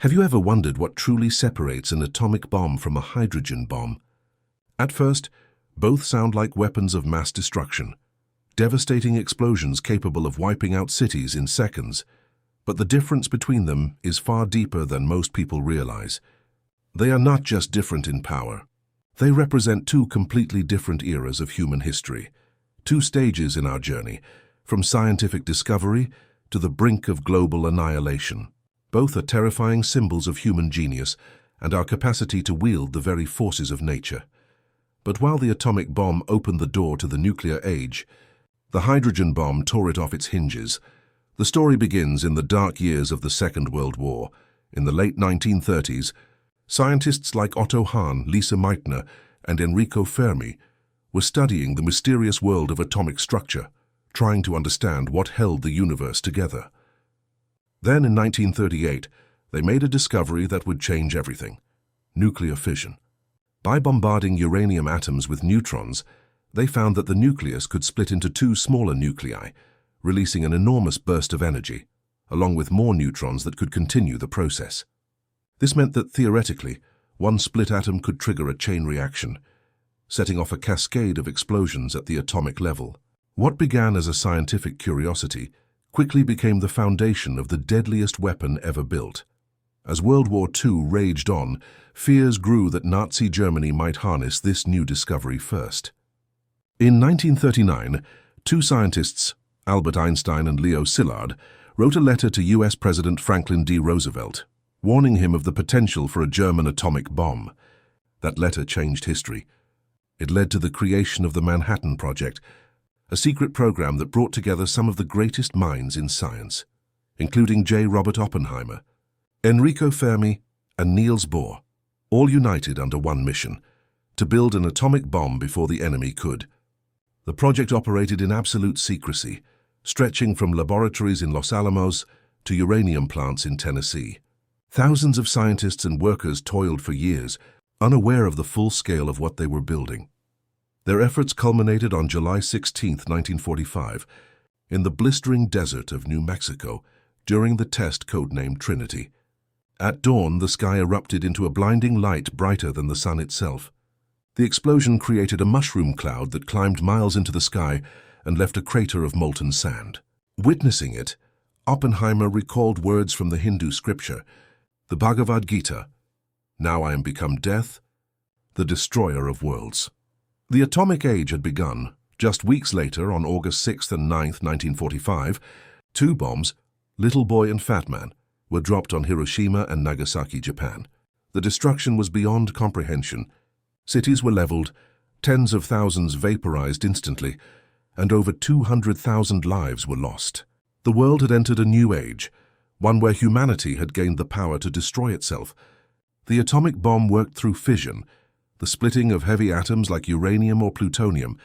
Have you ever wondered what truly separates an atomic bomb from a hydrogen bomb? At first, both sound like weapons of mass destruction, devastating explosions capable of wiping out cities in seconds. But the difference between them is far deeper than most people realize. They are not just different in power. They represent two completely different eras of human history, two stages in our journey, from scientific discovery to the brink of global annihilation. Both are terrifying symbols of human genius and our capacity to wield the very forces of nature. But while the atomic bomb opened the door to the nuclear age, the hydrogen bomb tore it off its hinges. The story begins in the dark years of the Second World War. In the late 1930s, scientists like Otto Hahn, Lise Meitner, and Enrico Fermi were studying the mysterious world of atomic structure, trying to understand what held the universe together. Then in 1938, they made a discovery that would change everything: nuclear fission. By bombarding uranium atoms with neutrons, they found that the nucleus could split into two smaller nuclei, releasing an enormous burst of energy, along with more neutrons that could continue the process. This meant that, theoretically, one split atom could trigger a chain reaction, setting off a cascade of explosions at the atomic level. What began as a scientific curiosity quickly became the foundation of the deadliest weapon ever built. As World War II raged on, fears grew that Nazi Germany might harness this new discovery first. In 1939, two scientists, Albert Einstein and Leo Szilard, wrote a letter to US President Franklin D. Roosevelt, warning him of the potential for a German atomic bomb. That letter changed history. It led to the creation of the Manhattan Project, a secret program that brought together some of the greatest minds in science, including J. Robert Oppenheimer, Enrico Fermi, and Niels Bohr, all united under one mission: to build an atomic bomb before the enemy could. The project operated in absolute secrecy, stretching from laboratories in Los Alamos to uranium plants in Tennessee. Thousands of scientists and workers toiled for years, unaware of the full scale of what they were building. Their efforts culminated on July 16, 1945, in the blistering desert of New Mexico during the test codenamed Trinity. At dawn, the sky erupted into a blinding light brighter than the sun itself. The explosion created a mushroom cloud that climbed miles into the sky and left a crater of molten sand. Witnessing it, Oppenheimer recalled words from the Hindu scripture, the Bhagavad Gita: "Now I am become death, the destroyer of worlds." The atomic age had begun. Just weeks later, on August 6th and 9th, 1945, two bombs, Little Boy and Fat Man, were dropped on Hiroshima and Nagasaki, Japan. The destruction was beyond comprehension. Cities were leveled, tens of thousands vaporized instantly, and over 200,000 lives were lost. The world had entered a new age, one where humanity had gained the power to destroy itself. The atomic bomb worked through fission, the splitting of heavy atoms like uranium or plutonium,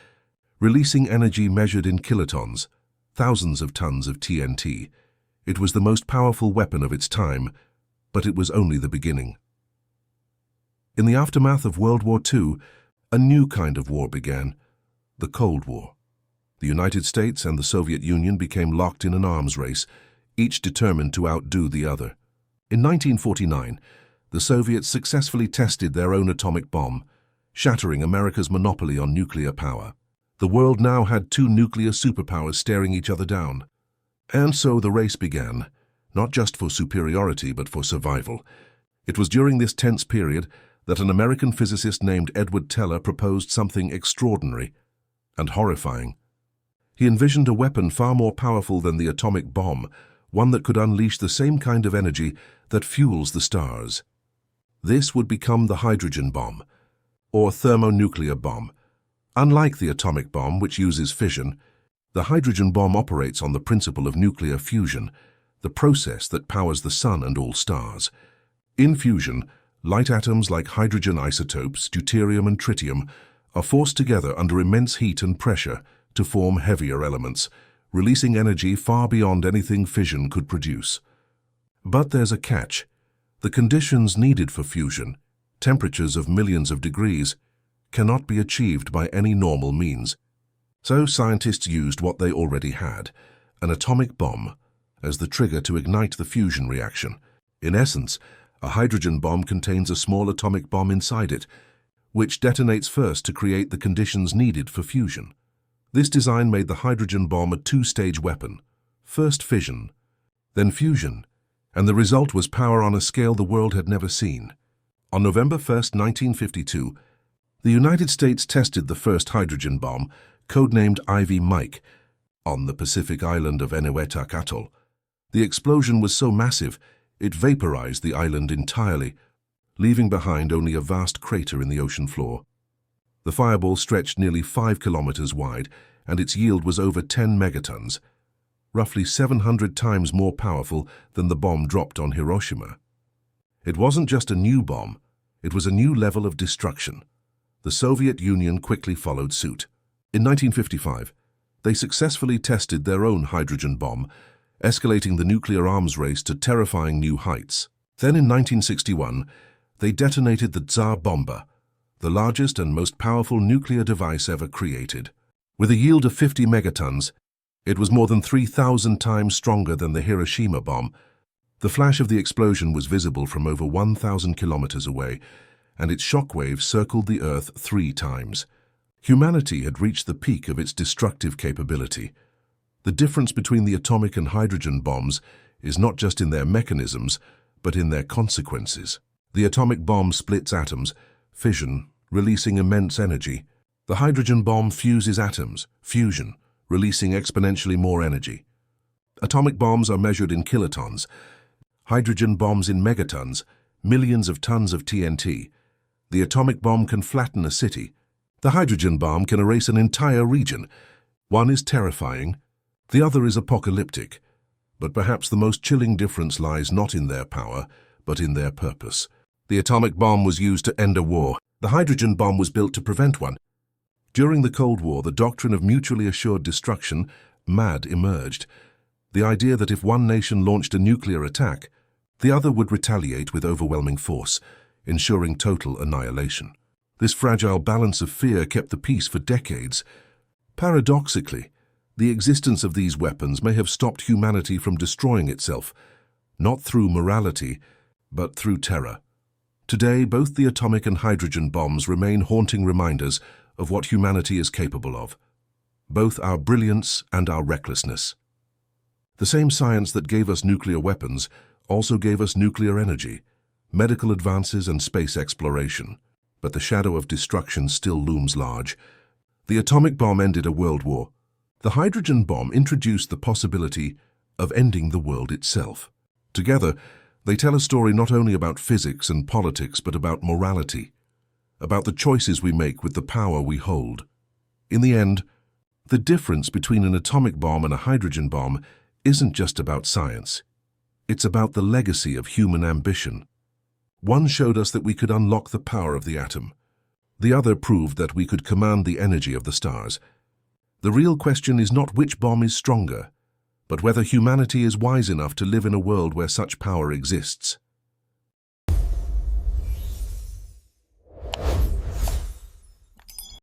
releasing energy measured in kilotons, thousands of tons of TNT. It was the most powerful weapon of its time, but it was only the beginning. In the aftermath of World War II, a new kind of war began: the Cold War. The United States and the Soviet Union became locked in an arms race, each determined to outdo the other. In 1949, the Soviets successfully tested their own atomic bomb, shattering America's monopoly on nuclear power. The world now had two nuclear superpowers staring each other down. And so the race began, not just for superiority but for survival. It was during this tense period that an American physicist named Edward Teller proposed something extraordinary and horrifying. He envisioned a weapon far more powerful than the atomic bomb, one that could unleash the same kind of energy that fuels the stars. This would become the hydrogen bomb, or thermonuclear bomb. Unlike the atomic bomb, which uses fission, the hydrogen bomb operates on the principle of nuclear fusion, the process that powers the sun and all stars. In fusion, light atoms like hydrogen isotopes, deuterium and tritium, are forced together under immense heat and pressure to form heavier elements, releasing energy far beyond anything fission could produce. But there's a catch. The conditions needed for fusion, temperatures of millions of degrees, cannot be achieved by any normal means. So scientists used what they already had, an atomic bomb, as the trigger to ignite the fusion reaction. In essence, A hydrogen bomb contains a small atomic bomb inside it, which detonates first to create the conditions needed for fusion. This design made the hydrogen bomb a two-stage weapon: first fission, then fusion, and the result was power on a scale the world had never seen. On November 1, 1952, the United States tested the first hydrogen bomb, codenamed Ivy Mike, on the Pacific island of Enewetak Atoll. The explosion was so massive, it vaporized the island entirely, leaving behind only a vast crater in the ocean floor. The fireball stretched nearly 5 kilometers wide, and its yield was over 10 megatons, roughly 700 times more powerful than the bomb dropped on Hiroshima. It wasn't just a new bomb, it was a new level of destruction. The Soviet Union quickly followed suit. In 1955, they successfully tested their own hydrogen bomb, escalating the nuclear arms race to terrifying new heights. Then in 1961, they detonated the Tsar Bomba, the largest and most powerful nuclear device ever created. With a yield of 50 megatons, it was more than 3,000 times stronger than the Hiroshima bomb. The flash of the explosion was visible from over 1,000 kilometers away, and its shockwaves circled the Earth 3 times. Humanity had reached the peak of its destructive capability. The difference between the atomic and hydrogen bombs is not just in their mechanisms, but in their consequences. The atomic bomb splits atoms, fission, releasing immense energy. The hydrogen bomb fuses atoms, fusion, releasing exponentially more energy. Atomic bombs are measured in kilotons, hydrogen bombs in megatons, millions of tons of TNT. The atomic bomb can flatten a city. The hydrogen bomb can erase an entire region. One is terrifying, the other is apocalyptic. But perhaps the most chilling difference lies not in their power, but in their purpose. The atomic bomb was used to end a war. The hydrogen bomb was built to prevent one. During the Cold War, the doctrine of mutually assured destruction, MAD, emerged. The idea that if one nation launched a nuclear attack, the other would retaliate with overwhelming force, ensuring total annihilation. This fragile balance of fear kept the peace for decades. Paradoxically, the existence of these weapons may have stopped humanity from destroying itself, not through morality, but through terror. Today, both the atomic and hydrogen bombs remain haunting reminders of what humanity is capable of, both our brilliance and our recklessness. The same science that gave us nuclear weapons also gave us nuclear energy, medical advances and space exploration. But the shadow of destruction still looms large. The atomic bomb ended a world war. The hydrogen bomb introduced the possibility of ending the world itself. Together, they tell a story not only about physics and politics, but about morality, about the choices we make with the power we hold. In the end, the difference between an atomic bomb and a hydrogen bomb isn't just about science. It's about the legacy of human ambition. One showed us that we could unlock the power of the atom. The other proved that we could command the energy of the stars. The real question is not which bomb is stronger, but whether humanity is wise enough to live in a world where such power exists.